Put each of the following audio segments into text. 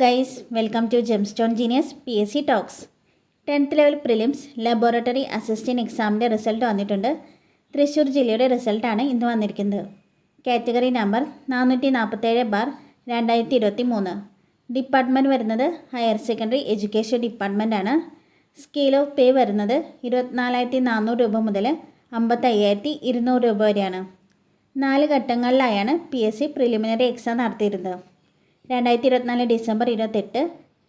Guys, welcome to Gemstone Genius PSC talks. 10th level prelims laboratory assistant എക്സാമിൻ്റെ result വന്നിട്ടുണ്ട്. തൃശ്ശൂർ ജില്ലയുടെ റിസൾട്ടാണ് ഇന്ന് വന്നിരിക്കുന്നത്. Category number 447/2023. ഡിപ്പാർട്ട്മെൻറ്റ് വരുന്നത് ഹയർ സെക്കൻഡറി എഡ്യൂക്കേഷൻ ഡിപ്പാർട്ട്മെൻറ്റാണ്. സ്കെയിൽ ഓഫ് പേ വരുന്നത് 24,400 രൂപ മുതൽ 55,200 രൂപ വരെയാണ്. 4 ഘട്ടങ്ങളിലായാണ് PSC പ്രിലിമിനറി എക്സാം നടത്തിയിരുന്നത്. 2024 ഡിസംബർ 28,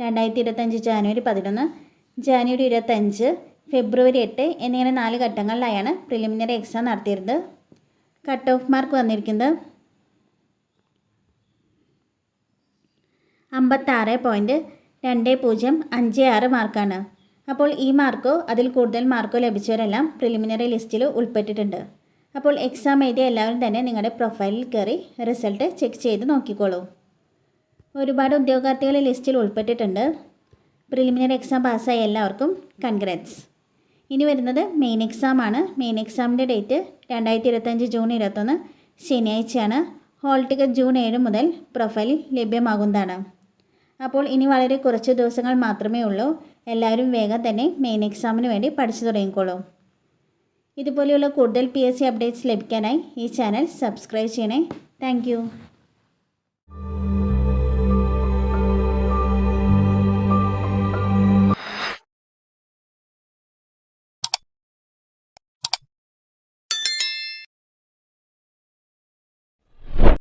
2025 ജാനുവരി 11, ജാനുവരി 25, ഫെബ്രുവരി 8 എന്നിങ്ങനെ 4 ഘട്ടങ്ങളിലായാണ് പ്രിലിമിനറി എക്സാം നടത്തിയിരുന്നത്. കട്ട് ഓഫ് മാർക്ക് വന്നിരിക്കുന്നത് 56.2056 മാർക്കാണ്. അപ്പോൾ ഈ മാർക്കോ അതിൽ കൂടുതൽ മാർക്കോ ലഭിച്ചവരെല്ലാം പ്രിലിമിനറി ലിസ്റ്റിൽ ഉൾപ്പെട്ടിട്ടുണ്ട്. അപ്പോൾ എക്സാം എഴുതിയ എല്ലാവരും തന്നെ നിങ്ങളുടെ പ്രൊഫൈലിൽ കയറി റിസൾട്ട് ചെക്ക് ചെയ്ത് നോക്കിക്കോളൂ. ഒരുപാട് ഉദ്യോഗാർത്ഥികൾ ലിസ്റ്റിൽ ഉൾപ്പെട്ടിട്ടുണ്ട്. പ്രിലിമിനറി എക്സാം പാസ്സായ എല്ലാവർക്കും കൺഗ്രാറ്റ്സ്. ഇനി വരുന്നത് മെയിൻ എക്സാമാണ്. മെയിൻ എക്സാമിൻ്റെ ഡേറ്റ് 2025 ജൂൺ 21 ശനിയാഴ്ചയാണ്. ഹോൾ ടിക്കറ്റ് ജൂൺ 7 മുതൽ പ്രൊഫൈലിൽ ലഭ്യമാകുന്നതാണ്. അപ്പോൾ ഇനി വളരെ കുറച്ച് ദിവസങ്ങൾ മാത്രമേ ഉള്ളൂ. എല്ലാവരും വേഗം തന്നെ മെയിൻ എക്സാമിന് വേണ്ടി പഠിച്ചു തുടങ്ങിക്കോളൂ. ഇതുപോലെയുള്ള കൂടുതൽ PSC അപ്ഡേറ്റ്സ് ലഭിക്കാനായി ഈ ചാനൽ സബ്സ്ക്രൈബ് ചെയ്യണേ. താങ്ക്